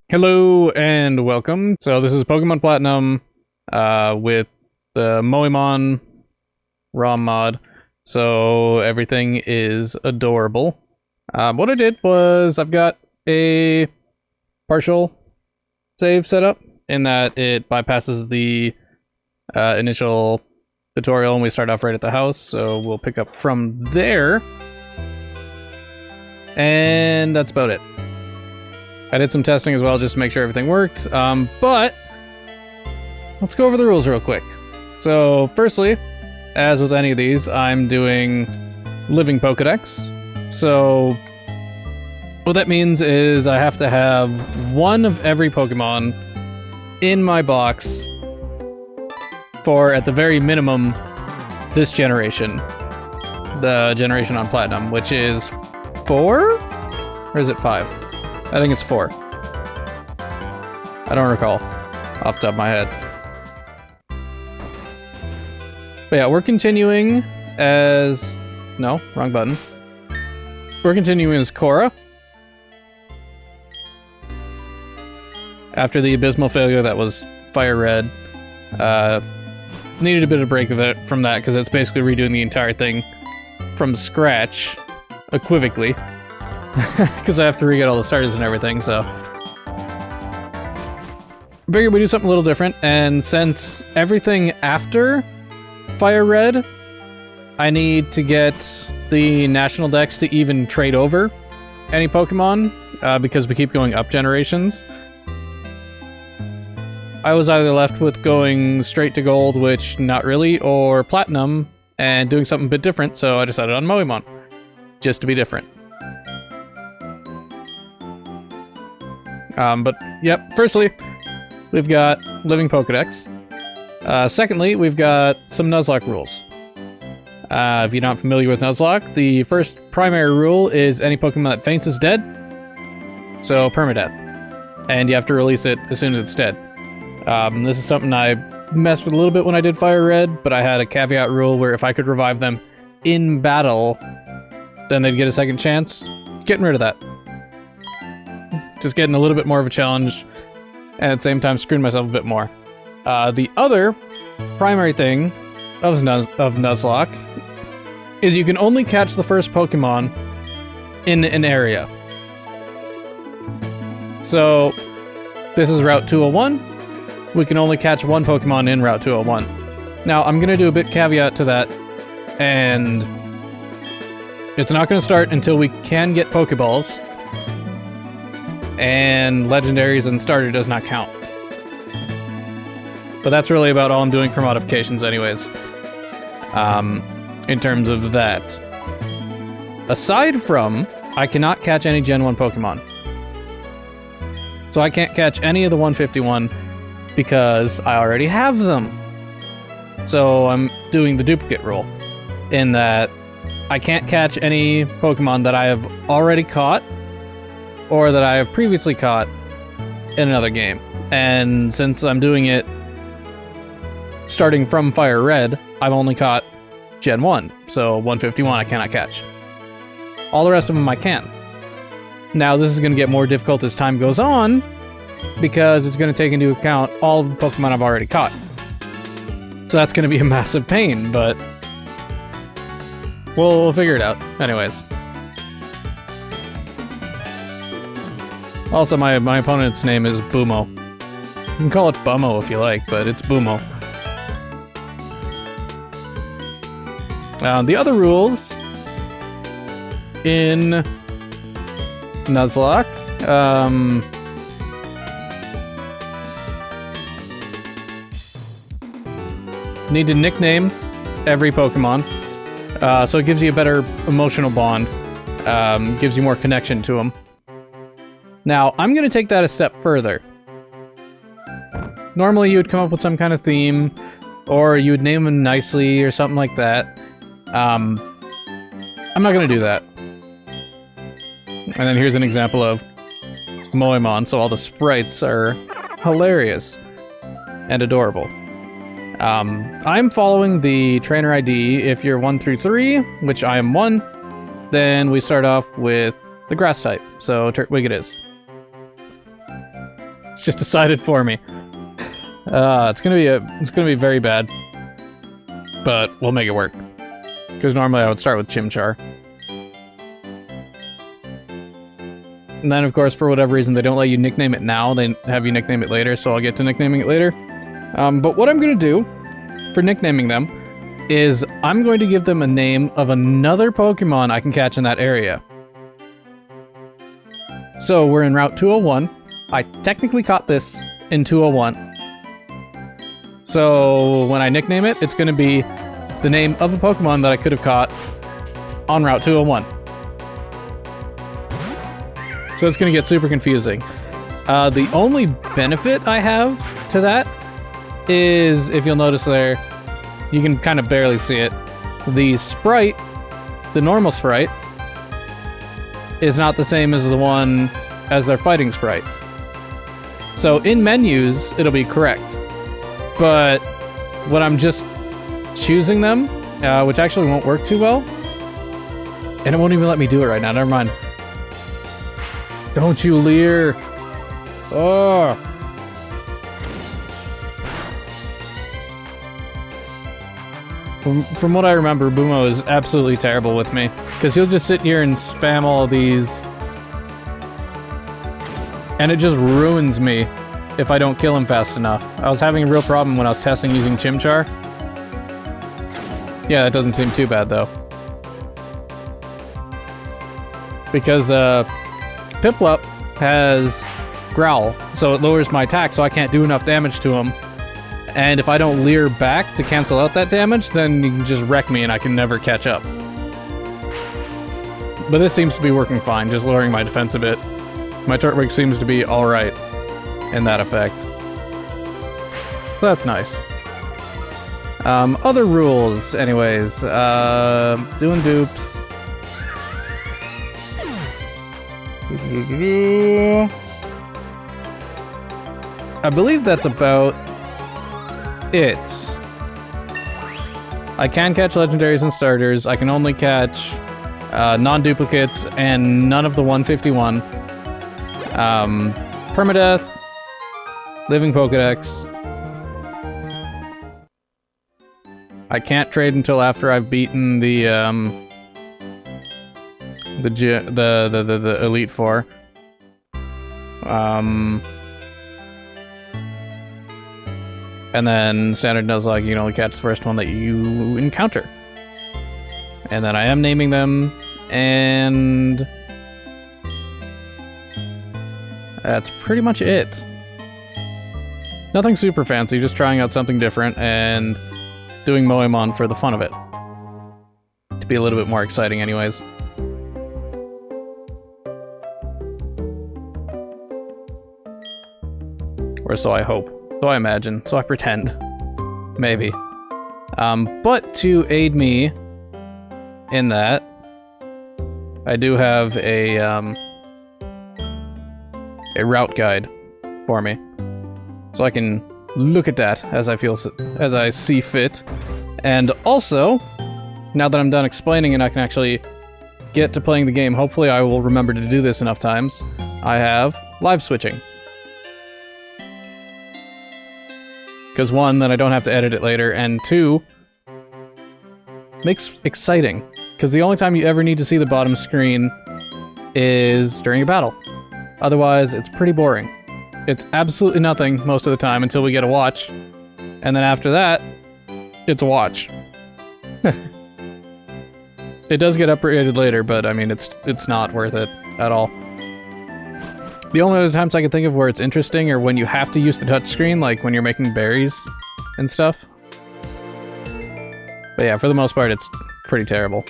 Hello and welcome. So this is Pokemon Platinum with the Moemon ROM mod. So everything is adorable. What I did was I've got a partial save set up in that it bypasses the initial tutorial and we start off right at the house. So we'll pick up from there. And that's about it. I did some testing as well just to make sure everything worked, but let's go over the rules real quick. So firstly, as with any of these, I'm doing living Pokedex. So what that means is I have to have one of every Pokemon in my box for, at the very minimum, this generation. The generation on Platinum, which is 4? Or is it 5? I think it's 4. I don't recall off the top of my head. But yeah, we're continuing as... No, wrong button. We're continuing as Cora. After the abysmal failure that was Fire Red. Needed a bit of break of it from that, because it's basically redoing the entire thing from scratch, equivocally. Because I have to re-get all the starters and everything, so... Figured we do something a little different, and since everything after Fire Red, I need to get the National Dex to even trade over any Pokemon, because we keep going up generations. I was either left with going straight to Gold, which not really, or Platinum, and doing something a bit different, so I decided on Moemon, just to be different. But, yep, firstly, we've got Living Pokedex. Secondly, we've got some Nuzlocke rules. If you're not familiar with Nuzlocke, the first primary rule is any Pokemon that faints is dead. So, permadeath. And you have to release it as soon as it's dead. This is something I messed with a little bit when I did Fire Red, but I had a caveat rule where if I could revive them in battle, then they'd get a second chance. Getting rid of that. Just getting a little bit more of a challenge, and at the same time screwing myself a bit more. The other primary thing of Nuzlocke is you can only catch the first Pokemon in an area. So, this is Route 201. We can only catch one Pokemon in Route 201. Now, I'm going to do a bit caveat to that, and it's not going to start until we can get Pokeballs. And legendaries and starter does not count. But that's really about all I'm doing for modifications anyways. In terms of that. Aside from, I cannot catch any Gen 1 Pokemon. So I can't catch any of the 151 because I already have them. So I'm doing the duplicate rule. In that I can't catch any Pokemon that I have already caught or that I have previously caught in another game. And since I'm doing it starting from Fire Red, I've only caught Gen 1, so 151 I cannot catch. All the rest of them I can. Now this is going to get more difficult as time goes on, because it's going to take into account all of the Pokemon I've already caught. So that's going to be a massive pain, but we'll figure it out. Anyways. Also, my opponent's name is Boomo. You can call it Bummo if you like, but it's Boomo. The other rules in Nuzlocke, need to nickname every Pokemon, so it gives you a better emotional bond, gives you more connection to them. Now, I'm going to take that a step further. Normally, you would come up with some kind of theme, or you would name them nicely, or something like that. I'm not going to do that. And then here's an example of Moemon, so all the sprites are hilarious and adorable. I'm following the trainer ID. If you're 1 through 3, which I am 1, then we start off with the grass type, so Turtwig it is. It's just decided for me. It's gonna be very bad. But we'll make it work. Because normally I would start with Chimchar. And then, of course, for whatever reason, they don't let you nickname it now. They have you nickname it later, so I'll get to nicknaming it later. But what I'm going to do for nicknaming them is I'm going to give them a name of another Pokemon I can catch in that area. So we're in Route 201. I technically caught this in 201. So when I nickname it, it's going to be the name of a Pokemon that I could have caught on Route 201. So it's going to get super confusing. The only benefit I have to that is, if you'll notice there, you can kind of barely see it. The sprite, the normal sprite, is not the same as the one as their fighting sprite. So in menus, it'll be correct. But when I'm just choosing them, which actually won't work too well, and it won't even let me do it right now, never mind. Don't you leer! Oh! From what I remember, Bumo is absolutely terrible with me, because he'll just sit here and spam all of these, and it just ruins me if I don't kill him fast enough. I was having a real problem when I was testing using Chimchar. Yeah, that doesn't seem too bad, though. Because, Piplup has Growl, so it lowers my attack, so I can't do enough damage to him. And if I don't leer back to cancel out that damage, then you can just wreck me and I can never catch up. But this seems to be working fine, just lowering my defense a bit. My Turtwig seems to be alright in that effect. So that's nice. Other rules, anyways. Doing dupes. I believe that's about it. I can catch legendaries and starters. I can only catch non-duplicates and none of the 151. Permadeath, living Pokedex. I can't trade until after I've beaten the Elite Four. And then standard Nuzlocke, you can only catch the first one that you encounter. And then I am naming them, and that's pretty much it. Nothing super fancy, just trying out something different and doing Moemon for the fun of it. To be a little bit more exciting anyways. Or so I hope. So I imagine. So I pretend. Maybe. But to aid me in that, I do have a route guide for me. So I can look at that as I see fit. And also, now that I'm done explaining and I can actually get to playing the game, hopefully I will remember to do this enough times, I have live switching. Because one, then I don't have to edit it later, and two, makes exciting. Because the only time you ever need to see the bottom screen is during a battle. Otherwise, it's pretty boring. It's absolutely nothing most of the time until we get a watch. And then after that, it's a watch. It does get upgraded later, but I mean, it's not worth it at all. The only other times I can think of where it's interesting are when you have to use the touchscreen, like when you're making berries and stuff. But yeah, for the most part, it's pretty terrible.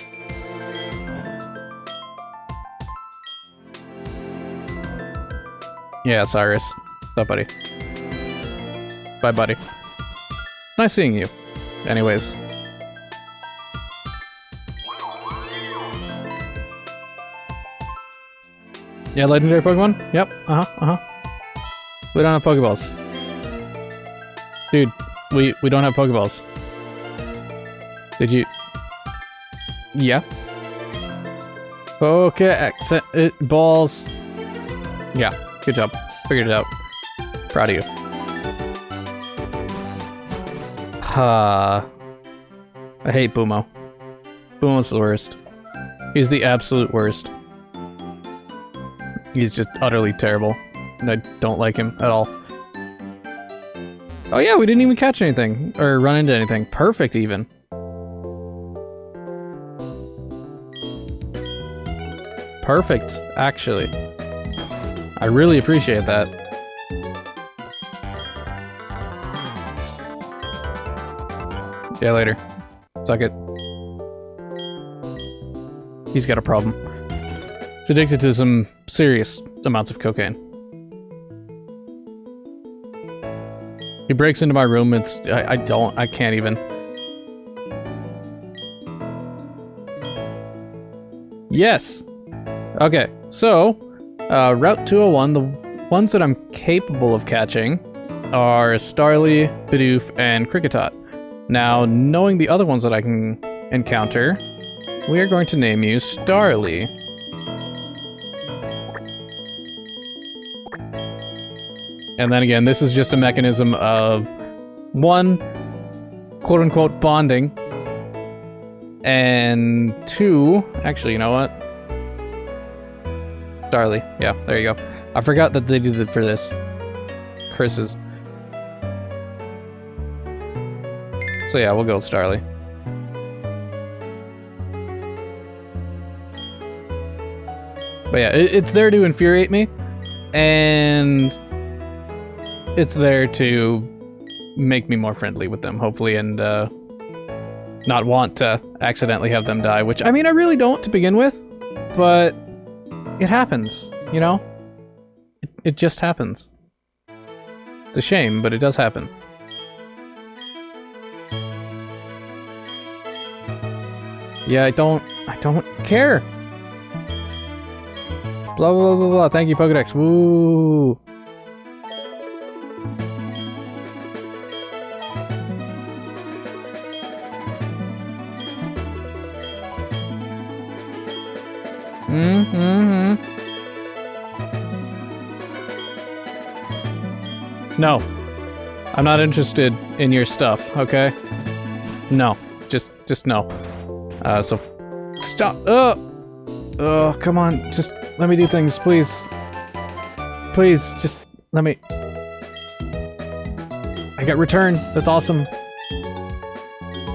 Yeah, Cyrus. What's up, buddy? Bye, buddy. Nice seeing you. Anyways. Yeah, legendary Pokemon? Yep, We don't have Pokeballs. Dude, we don't have Pokeballs. Did you... Yeah. Pokedex balls. Yeah, good job. Figured it out. Proud of you. I hate Bumo. Bumo's the worst. He's the absolute worst. He's just utterly terrible. And I don't like him at all. Oh yeah, we didn't even catch anything. Or run into anything. Perfect, even. Perfect, actually. I really appreciate that. Yeah, later. Suck it. He's got a problem. He's addicted to some serious amounts of cocaine. He breaks into my room, I can't even. Yes! Okay, so, Route 201, the ones that I'm capable of catching are Starly, Bidoof, and Kricketot. Now, knowing the other ones that I can encounter, we are going to name you Starly. And then again, this is just a mechanism of, one, quote-unquote bonding, and two, actually, you know what? Starly, yeah, there you go. I forgot that they did it for this. Curses. So yeah, we'll go with Starly. But yeah, it's there to infuriate me, and it's there to make me more friendly with them, hopefully, and not want to accidentally have them die, which, I mean, I really don't to begin with, but it happens, you know? It just happens. It's a shame, but it does happen. Yeah, I don't care. Blah, blah, blah, blah. Thank you, Pokedex. Woo. No. I'm not interested in your stuff, okay? No. Just no. So stop. Oh, come on. Just let me do things, please. Please, just let me. I got return. That's awesome.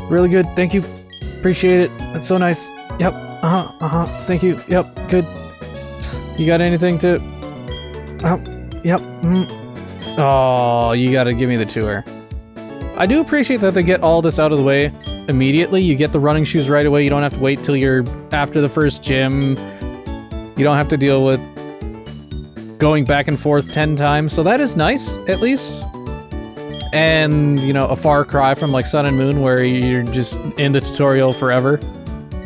Really good. Thank you. Appreciate it. That's so nice. Yep. Thank you. Yep. Good. You got anything to? Oh, yep. Oh, you gotta give me the tour. I do appreciate that they get all this out of the way immediately. You get the running shoes right away. You don't have to wait till you're after the first gym. You don't have to deal with going back and forth 10 times. So that is nice, at least. And, you know, a far cry from like Sun and Moon where you're just in the tutorial forever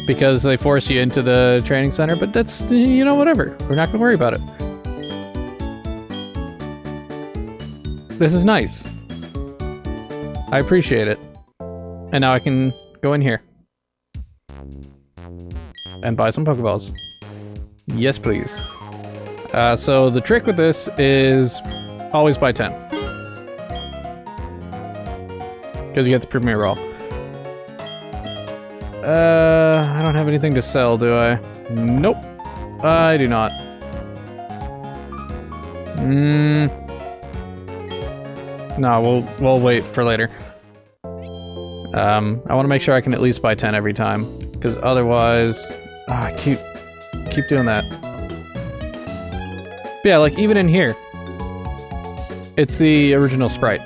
because they force you into the training center. But that's, you know, whatever. We're not gonna worry about it. This is nice. I appreciate it. And now I can go in here. And buy some Pokeballs. Yes, please. So the trick with this is always buy 10. Because you get the Premier Roll. I don't have anything to sell, do I? Nope. I do not. No, we'll wait for later. I want to make sure I can at least buy 10 every time, because otherwise, I keep doing that. But yeah, like even in here, it's the original sprite.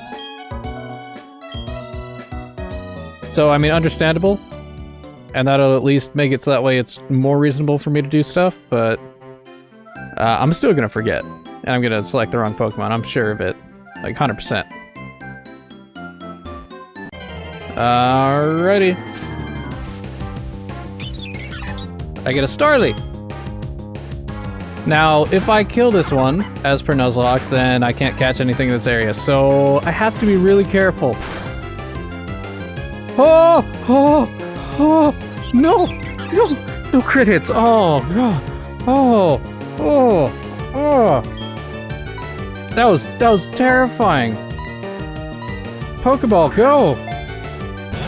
So I mean, understandable, and that'll at least make it so that way it's more reasonable for me to do stuff. But I'm still gonna forget, and I'm gonna select the wrong Pokemon. I'm sure of it, like 100%. Alrighty. I get a Starly. Now, if I kill this one, as per Nuzlocke, then I can't catch anything in this area. So I have to be really careful. Oh! No crit hits. Oh, God. Oh. That was terrifying. Pokeball, go!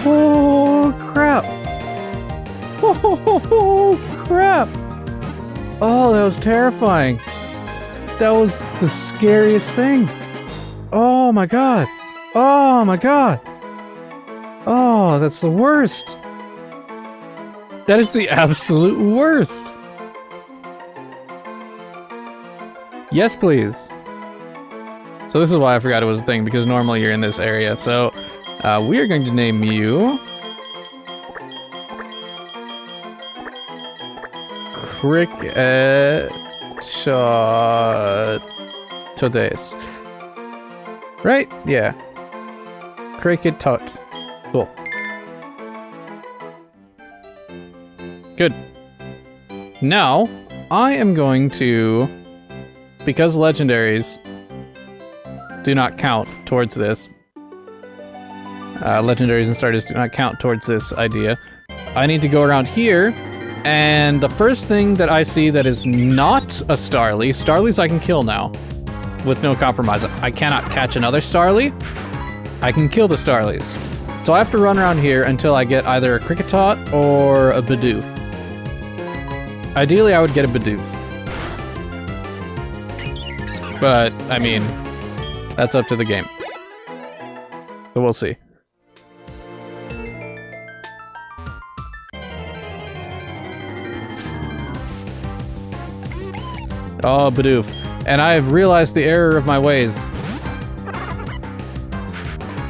Oh crap! Oh crap! Oh, that was terrifying. That was the scariest thing. Oh my god! Oh my god! Oh, that's the worst. That is the absolute worst. Yes, please. So this is why I forgot it was a thing, because normally you're in this area. So we are going to name you Cricket Today's. Right? Yeah. Cricket Tot. Cool. Good. Now, I am going to, because legendaries do not count towards this, legendaries and starters do not count towards this idea, I need to go around here, and the first thing that I see that is not a Starly, Starlies I can kill now, with no compromise. I cannot catch another Starly, I can kill the Starlies. So I have to run around here until I get either a Kricketot or a Bidoof. Ideally, I would get a Bidoof. But, I mean, that's up to the game. So we'll see. Oh, Bidoof. And I have realized the error of my ways.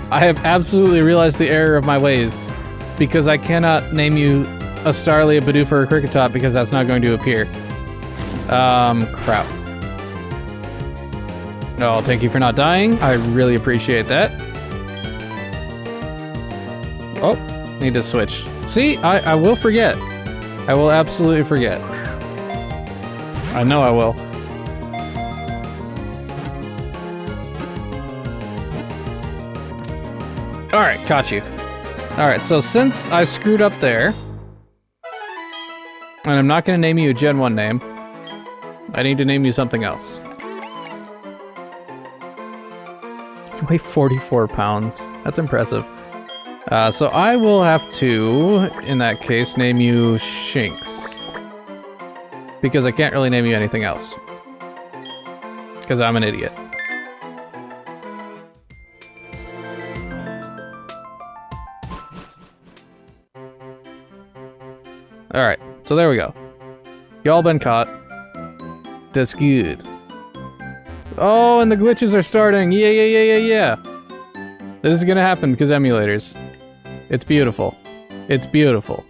I have absolutely realized the error of my ways. Because I cannot name you a Starly, a Bidoof, or a Kricketot because that's not going to appear. Crap. Oh, thank you for not dying. I really appreciate that. Oh, need to switch. See, I will forget. I will absolutely forget. I know I will. Alright, caught you. Alright, so since I screwed up there, and I'm not going to name you a Gen 1 name, I need to name you something else. You weigh 44 pounds. That's impressive. So I will have to, in that case, name you Shinx. Because I can't really name you anything else. Because I'm an idiot. Alright, so there we go. Y'all been caught. That's good. Oh, and the glitches are starting! Yeah! This is gonna happen because emulators. It's beautiful. It's beautiful.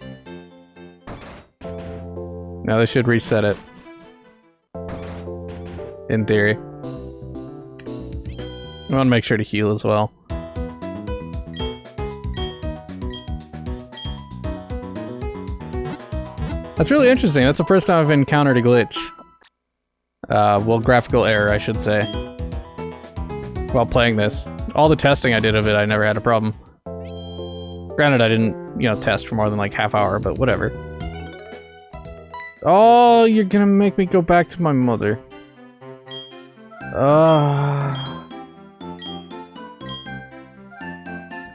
Now this should reset it. In theory. I want to make sure to heal as well. That's really interesting. That's the first time I've encountered a glitch. Well, graphical error, I should say. While playing this. All the testing I did of it, I never had a problem. Granted, I didn't, you know, test for more than like half hour, but whatever. Oh, you're gonna make me go back to my mother.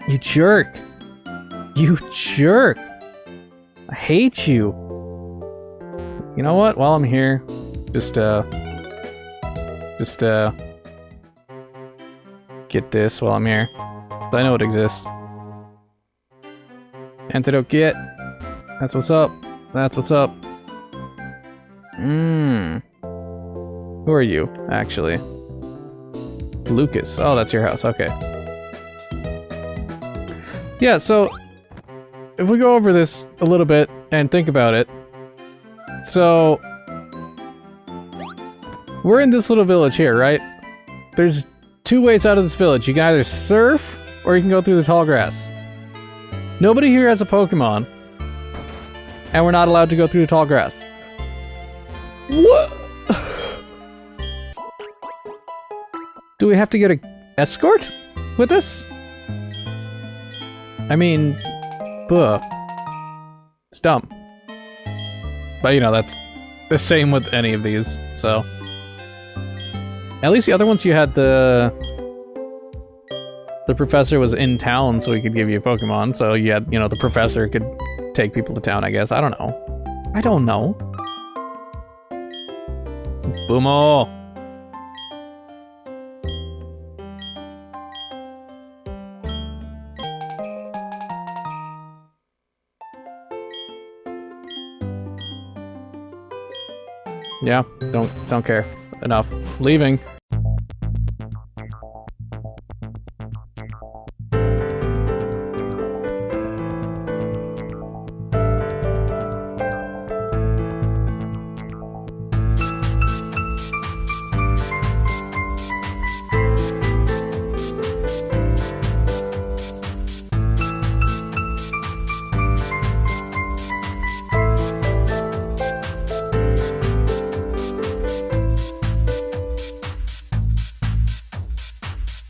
You jerk. You jerk. I hate you. You know what? While I'm here, just get this while I'm here. I know it exists. Antidote get. That's what's up. That's what's up. Who are you, actually? Lucas. Oh, that's your house. Okay. Yeah, so if we go over this a little bit and think about it. So we're in this little village here, right? There's two ways out of this village. You can either surf or you can go through the tall grass. Nobody here has a Pokemon. And we're not allowed to go through the tall grass. What? Do we have to get an escort with this? I mean, it's dumb. But you know, that's the same with any of these, so. At least the other ones you had the professor was in town, so he could give you a Pokemon. So you had, you know, the professor could take people to town, I guess. I don't know. I don't know. Boomo! Yeah, don't care. Enough. Leaving.